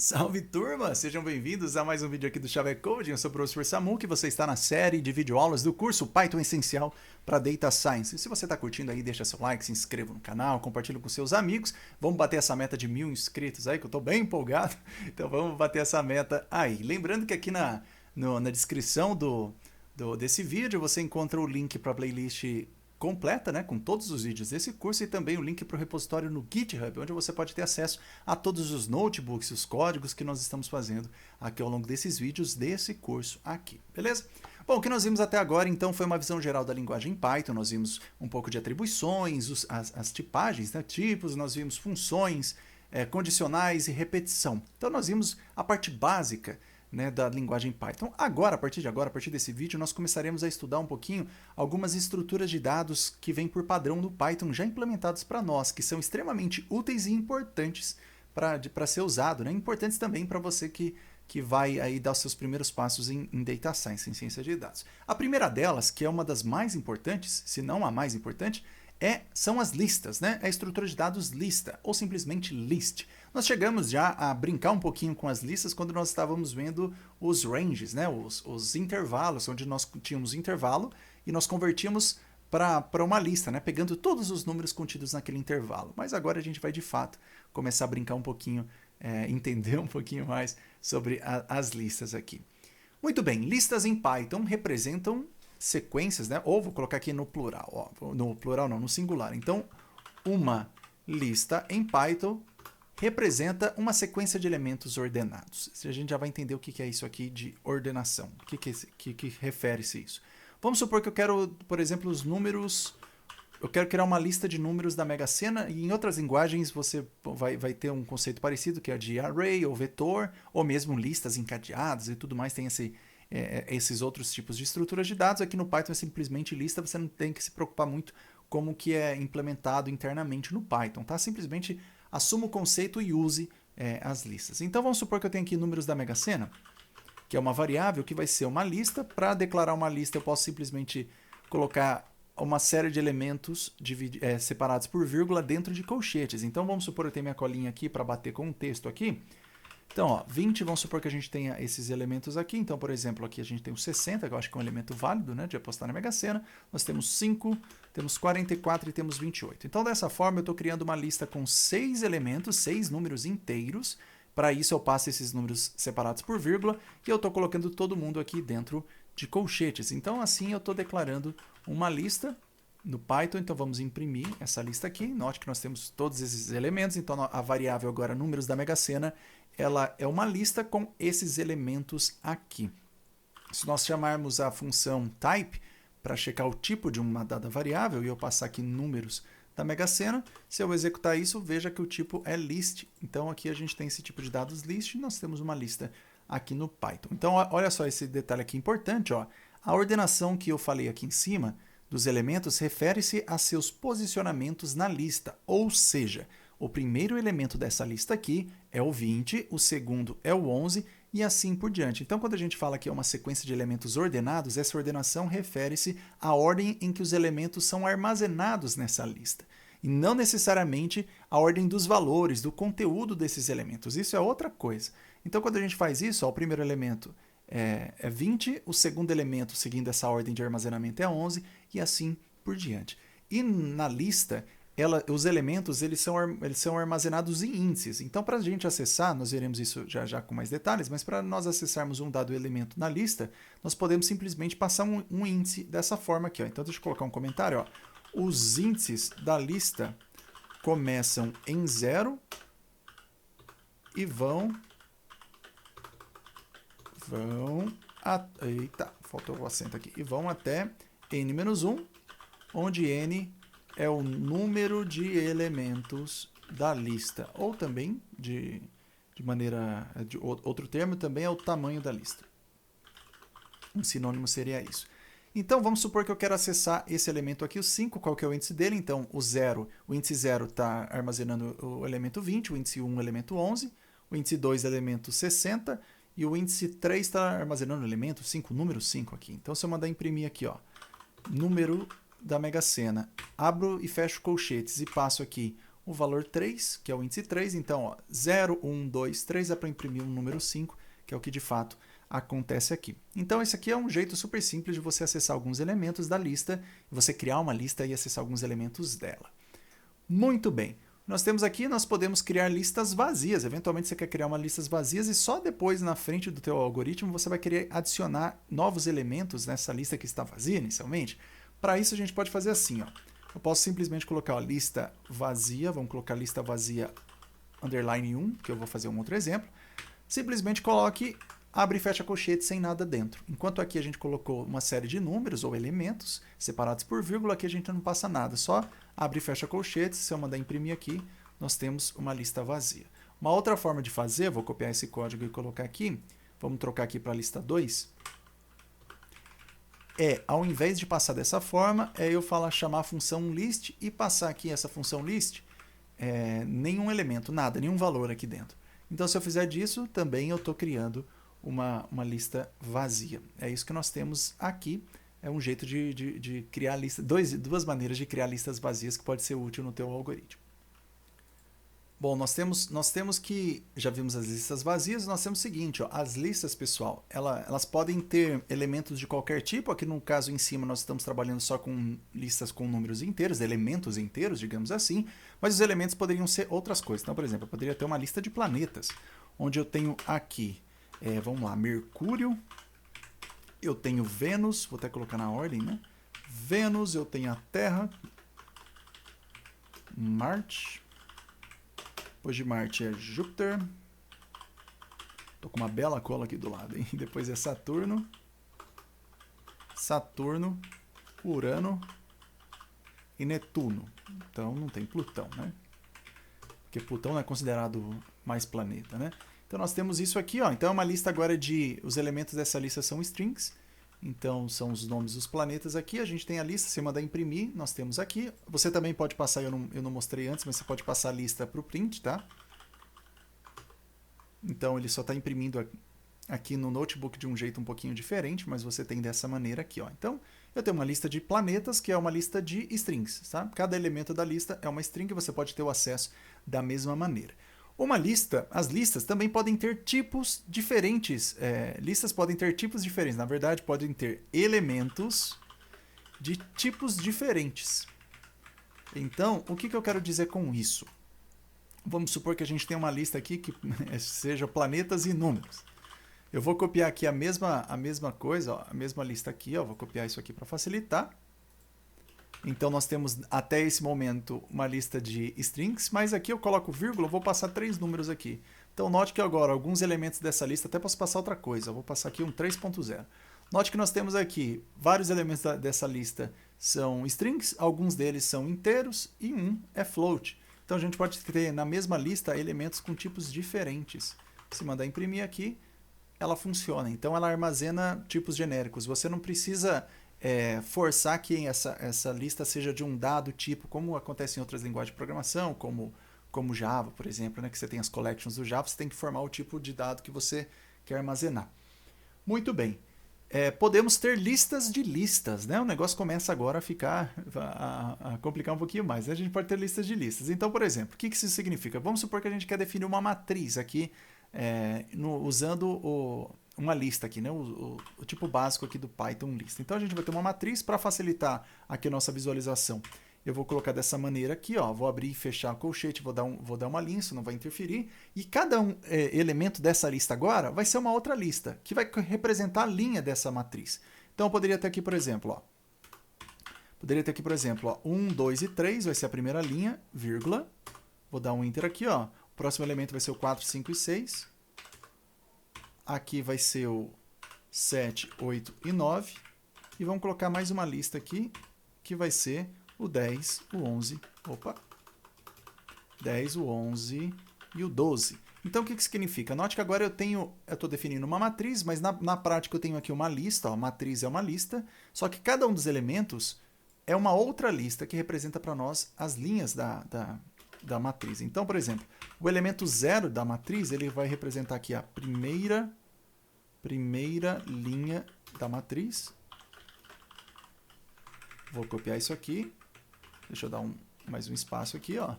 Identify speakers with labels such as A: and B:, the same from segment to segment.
A: Salve turma, sejam bem-vindos a mais um vídeo aqui do Xavier Coding. Eu sou o professor Samu, que você está na série de videoaulas do curso Python Essencial para Data Science. E se você está curtindo aí, deixa seu like, se inscreva no canal, compartilhe com seus amigos. Vamos bater essa meta de 1000 inscritos aí, que eu estou bem empolgado. Então vamos bater essa meta aí. Lembrando que aqui na descrição desse vídeo você encontra o link para a playlist completa, né, com todos os vídeos desse curso e também o link para o repositório no GitHub, onde você pode ter acesso a todos os notebooks, os códigos que nós estamos fazendo aqui ao longo desses vídeos desse curso aqui, beleza? Bom, o que nós vimos até agora, então, foi uma visão geral da linguagem Python. Nós vimos um pouco de atribuições, as tipagens, né, tipos, nós vimos funções, condicionais e repetição. Então, nós vimos a parte básica, né, da linguagem Python. Agora, a partir desse vídeo, nós começaremos a estudar um pouquinho algumas estruturas de dados que vêm por padrão no Python já implementados para nós, que são extremamente úteis e importantes para ser usado, né? Importantes também para você que vai aí dar os seus primeiros passos em Data Science, em ciência de dados. A primeira delas, que é uma das mais importantes, se não a mais importante, são as listas, né? É a estrutura de dados lista, ou simplesmente list. Nós chegamos já a brincar um pouquinho com as listas quando nós estávamos vendo os ranges, né? Os intervalos, onde nós tínhamos intervalo e nós convertíamos para uma lista, né? Pegando todos os números contidos naquele intervalo. Mas agora a gente vai de fato começar a brincar um pouquinho, entender um pouquinho mais sobre as listas aqui. Muito bem, listas em Python representam sequências, né? Ou vou colocar aqui no plural, ó, no plural não, no singular. Então, uma lista em Python representa uma sequência de elementos ordenados. A gente já vai entender o que é isso aqui de ordenação, o que refere-se isso. Vamos supor que eu quero, por exemplo, os números, eu quero criar uma lista de números da Mega Sena, e em outras linguagens você vai ter um conceito parecido, que é de array ou vetor, ou mesmo listas encadeadas e tudo mais, tem esses outros tipos de estruturas de dados. Aqui no Python é simplesmente lista, você não tem que se preocupar muito como que é implementado internamente no Python, tá? Simplesmente assuma o conceito e use as listas. Então vamos supor que eu tenho aqui números da Mega Sena, que é uma variável que vai ser uma lista. Para declarar uma lista eu posso simplesmente colocar uma série de elementos separados por vírgula dentro de colchetes. Então vamos supor que eu tenho minha colinha aqui para bater com um texto aqui. Então, ó, 20, vamos supor que a gente tenha esses elementos aqui. Então, por exemplo, aqui a gente tem o 60, que eu acho que é um elemento válido, né, de apostar na Mega Sena. Nós temos 5, temos 44 e temos 28. Então, dessa forma, eu estou criando uma lista com 6 elementos, 6 números inteiros. Para isso, eu passo esses números separados por vírgula e eu estou colocando todo mundo aqui dentro de colchetes. Então, assim, eu estou declarando uma lista no Python. Então, vamos imprimir essa lista aqui. Note que nós temos todos esses elementos. Então, a variável agora, números da Mega Sena, ela é uma lista com esses elementos aqui. Se nós chamarmos a função type para checar o tipo de uma dada variável e eu passar aqui números da Mega Sena, se eu executar isso, veja que o tipo é list. Então aqui a gente tem esse tipo de dados list e nós temos uma lista aqui no Python. Então olha só esse detalhe aqui importante, ó. A ordenação que eu falei aqui em cima dos elementos refere-se a seus posicionamentos na lista, ou seja, o primeiro elemento dessa lista aqui é o 20, o segundo é o 11 e assim por diante. Então, quando a gente fala que é uma sequência de elementos ordenados, essa ordenação refere-se à ordem em que os elementos são armazenados nessa lista. E não necessariamente a ordem dos valores, do conteúdo desses elementos. Isso é outra coisa. Então, quando a gente faz isso, ó, o primeiro elemento é 20, o segundo elemento, seguindo essa ordem de armazenamento, é 11 e assim por diante. E na lista, os elementos eles são armazenados em índices. Então, para a gente acessar, nós veremos isso já com mais detalhes, mas para nós acessarmos um dado elemento na lista, nós podemos simplesmente passar um índice dessa forma aqui, ó. Então, deixa eu colocar um comentário, ó. Os índices da lista começam em 0 e vão eita, faltou o acento aqui. E vão até n-1, onde n é o número de elementos da lista, ou também, de outro termo, também é o tamanho da lista. Um sinônimo seria isso. Então, vamos supor que eu quero acessar esse elemento aqui, o 5, qual que é o índice dele? Então, o índice 0 está armazenando o elemento 20, o índice 1 o elemento 11, o índice 2 o elemento 60, e o índice 3 está armazenando o elemento 5, o número 5 aqui. Então, se eu mandar imprimir aqui, ó, número da Mega Sena, abro e fecho colchetes e passo aqui o valor 3, que é o índice 3. Então, ó, 0, 1, 2, 3 é para imprimir um número 5, que é o que de fato acontece aqui. Então, esse aqui é um jeito super simples de você acessar alguns elementos da lista, você criar uma lista e acessar alguns elementos dela. Muito bem. Nós temos aqui, nós podemos criar listas vazias. Eventualmente você quer criar uma listas vazias e só depois, na frente do teu algoritmo, você vai querer adicionar novos elementos nessa lista que está vazia inicialmente. Para isso, a gente pode fazer assim, ó. Eu posso simplesmente colocar a lista vazia, vamos colocar lista vazia underline 1, que eu vou fazer um outro exemplo. Simplesmente coloque abre e fecha colchete sem nada dentro. Enquanto aqui a gente colocou uma série de números ou elementos separados por vírgula, aqui a gente não passa nada, só abre e fecha colchetes. Se eu mandar imprimir aqui, nós temos uma lista vazia. Uma outra forma de fazer, vou copiar esse código e colocar aqui, vamos trocar aqui para a lista 2, ao invés de passar dessa forma, eu chamar a função list e passar aqui essa função list, nenhum elemento, nada, nenhum valor aqui dentro. Então, se eu fizer disso, também eu estou criando uma lista vazia. É isso que nós temos aqui. É um jeito de criar lista, duas maneiras de criar listas vazias que pode ser útil no teu algoritmo. Bom, nós temos que, já vimos as listas vazias, nós temos o seguinte, ó, as listas, pessoal, elas podem ter elementos de qualquer tipo. Aqui no caso em cima nós estamos trabalhando só com listas com números inteiros, elementos inteiros, digamos assim, mas os elementos poderiam ser outras coisas. Então, por exemplo, eu poderia ter uma lista de planetas, onde eu tenho aqui, vamos lá, Mercúrio, eu tenho Vênus, vou até colocar na ordem, né? Vênus, eu tenho a Terra, Marte, depois de Marte é Júpiter, tô com uma bela cola aqui do lado, hein? Depois é Saturno, Urano e Netuno. Então não tem Plutão, né? Porque Plutão não é considerado mais planeta, né? Então nós temos isso aqui, ó. Então é uma lista agora os elementos dessa lista são strings. Então são os nomes dos planetas aqui. A gente tem a lista, se mandar imprimir, nós temos aqui. Você também pode passar, eu não mostrei antes, mas você pode passar a lista para o print, tá? Então ele só está imprimindo aqui no notebook de um jeito um pouquinho diferente, mas você tem dessa maneira aqui, ó. Então eu tenho uma lista de planetas, que é uma lista de strings, tá? Cada elemento da lista é uma string e você pode ter o acesso da mesma maneira. Uma lista, as listas também podem ter tipos diferentes. Listas podem ter tipos diferentes. Na verdade, podem ter elementos de tipos diferentes. Então, o que eu quero dizer com isso? Vamos supor que a gente tem uma lista aqui que seja planetas e números. Eu vou copiar aqui a mesma coisa, ó, a mesma lista aqui, ó, vou copiar isso aqui para facilitar. Então nós temos até esse momento uma lista de strings, mas aqui eu coloco vírgula, vou passar 3 números aqui. Então note que agora alguns elementos dessa lista, até posso passar outra coisa, eu vou passar aqui um 3.0. Note que nós temos aqui vários elementos dessa lista são strings, alguns deles são inteiros e um é float. Então a gente pode ter na mesma lista elementos com tipos diferentes. Se mandar imprimir aqui, ela funciona. Então ela armazena tipos genéricos. Você não precisa forçar que essa lista seja de um dado tipo, como acontece em outras linguagens de programação, como Java, por exemplo, né, que você tem as collections do Java, você tem que formar o tipo de dado que você quer armazenar. Muito bem. Podemos ter listas de listas, né? O negócio começa agora a complicar um pouquinho mais, né? A gente pode ter listas de listas. Então, por exemplo, o que isso significa? Vamos supor que a gente quer definir uma matriz aqui, usando uma lista aqui, né? O tipo básico aqui do Python lista. Então a gente vai ter uma matriz para facilitar aqui a nossa visualização. Eu vou colocar dessa maneira aqui, ó, vou abrir e fechar o colchete, vou dar uma linha, isso não vai interferir. E cada elemento dessa lista agora vai ser uma outra lista, que vai representar a linha dessa matriz. Então eu poderia ter aqui, por exemplo, ó, 1, 2 e 3 vai ser a primeira linha, vírgula. Vou dar um enter aqui, ó. O próximo elemento vai ser o 4, 5 e 6. Aqui vai ser o 7, 8 e 9. E vamos colocar mais uma lista aqui, que vai ser o 10, o 11, 10, o 11 e o 12. Então, o que significa? Note que agora eu estou definindo uma matriz, mas na prática eu tenho aqui uma lista, ó, matriz é uma lista, só que cada um dos elementos é uma outra lista que representa para nós as linhas da matriz. Então, por exemplo, o elemento 0 da matriz, ele vai representar aqui a primeira linha da matriz. Vou copiar isso aqui. Deixa eu dar mais um espaço aqui, ó.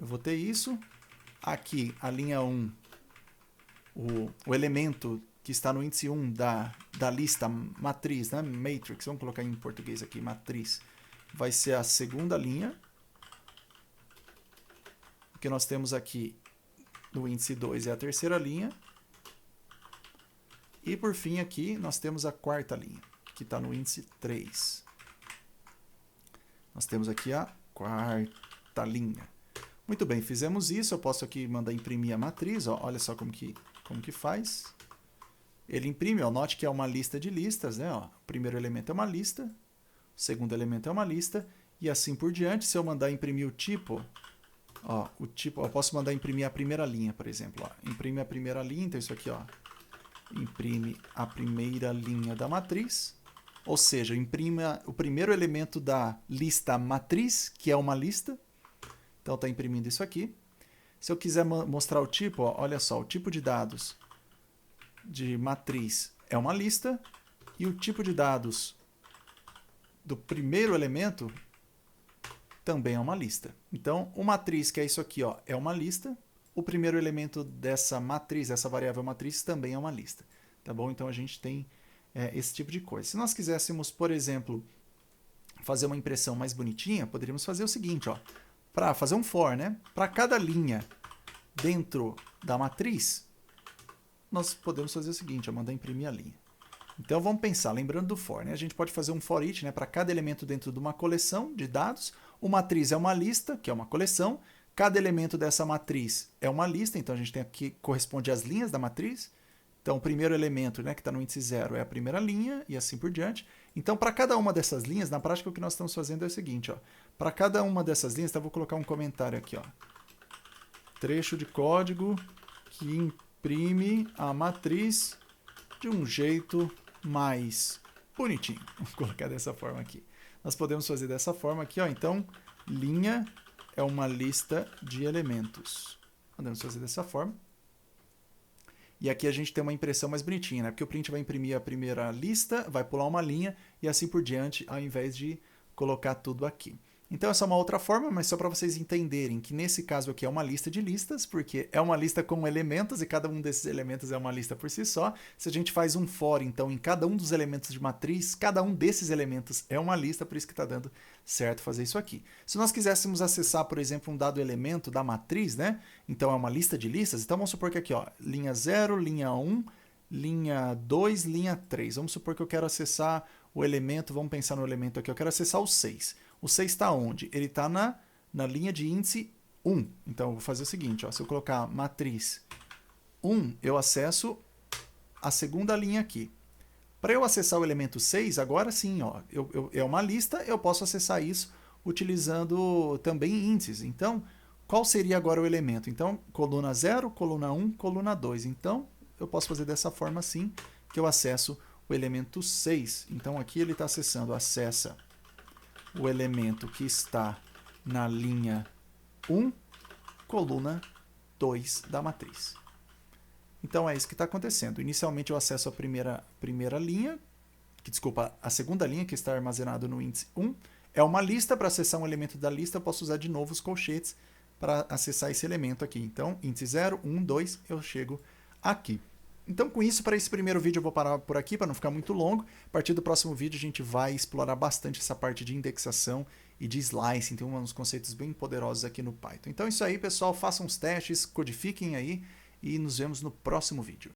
A: eu vou ter isso. Aqui, a linha 1, o elemento que está no índice 1 da lista matriz, né? Matrix, vamos colocar em português aqui, matriz, vai ser a segunda linha. O que nós temos aqui no índice 2 é a terceira linha. E por fim aqui nós temos a quarta linha, que está no índice 3. Nós temos aqui a quarta linha. Muito bem, fizemos isso. Eu posso aqui mandar imprimir a matriz. Ó, olha só como que faz. Ele imprime, ó, note que é uma lista de listas, né? Ó, o primeiro elemento é uma lista, o segundo elemento é uma lista, e assim por diante. Se eu mandar imprimir o tipo, ó, eu posso mandar imprimir a primeira linha, por exemplo. Ó, imprime a primeira linha, então isso aqui, ó, imprime a primeira linha da matriz, ou seja, imprima o primeiro elemento da lista matriz, que é uma lista. Então está imprimindo isso aqui. Se eu quiser mostrar o tipo, ó, olha só, o tipo de dados de matriz é uma lista e o tipo de dados do primeiro elemento também é uma lista. Então, o matriz, que é isso aqui, ó, é uma lista. O primeiro elemento dessa matriz, essa variável matriz, também é uma lista. Tá bom? Então, a gente tem esse tipo de coisa. Se nós quiséssemos, por exemplo, fazer uma impressão mais bonitinha, poderíamos fazer o seguinte, ó, para fazer um for, né? Para cada linha dentro da matriz, nós podemos fazer o seguinte, ó, mandar imprimir a linha. Então vamos pensar, lembrando do for, né? A gente pode fazer um for each, né, para cada elemento dentro de uma coleção de dados. O matriz é uma lista, que é uma coleção. Cada elemento dessa matriz é uma lista, então a gente tem aqui, corresponde às linhas da matriz. Então o primeiro elemento, né, que está no índice 0 é a primeira linha e assim por diante. Então para cada uma dessas linhas, na prática o que nós estamos fazendo é o seguinte, ó. Para cada uma dessas linhas, então eu vou colocar um comentário aqui, ó. Trecho de código que imprime a matriz de um jeito mais bonitinho. Vamos colocar dessa forma aqui. Nós podemos fazer dessa forma aqui, ó. Então, linha é uma lista de elementos. Podemos fazer dessa forma. E aqui a gente tem uma impressão mais bonitinha, né? Porque o print vai imprimir a primeira lista, vai pular uma linha e assim por diante, ao invés de colocar tudo aqui. Então essa é uma outra forma, mas só para vocês entenderem que nesse caso aqui é uma lista de listas, porque é uma lista com elementos e cada um desses elementos é uma lista por si só. Se a gente faz um for, então, em cada um dos elementos de matriz, cada um desses elementos é uma lista, por isso que está dando certo fazer isso aqui. Se nós quiséssemos acessar, por exemplo, um dado elemento da matriz, né? Então é uma lista de listas, então vamos supor que aqui, ó, linha 0, linha 1, linha 2, linha 3. Vamos supor que eu quero acessar o elemento, vamos pensar no elemento aqui, eu quero acessar o 6. O 6 está onde? Ele está na linha de índice 1. Então, eu vou fazer o seguinte, ó, se eu colocar matriz 1, eu acesso a segunda linha aqui. Para eu acessar o elemento 6, agora sim, ó, é uma lista, eu posso acessar isso utilizando também índices. Então, qual seria agora o elemento? Então, coluna 0, coluna 1, coluna 2. Então, eu posso fazer dessa forma assim, que eu acesso o elemento 6. Então, aqui ele está acessando, acessa o elemento que está na linha 1, coluna 2 da matriz. Então é isso que está acontecendo. Inicialmente eu acesso a primeira linha, a segunda linha que está armazenado no índice 1. É uma lista, para acessar um elemento da lista eu posso usar de novo os colchetes para acessar esse elemento aqui. Então índice 0, 1, 2, eu chego aqui. Então, com isso, para esse primeiro vídeo eu vou parar por aqui, para não ficar muito longo. A partir do próximo vídeo a gente vai explorar bastante essa parte de indexação e de slicing. Tem uns conceitos bem poderosos aqui no Python. Então é isso aí, pessoal. Façam os testes, codifiquem aí e nos vemos no próximo vídeo.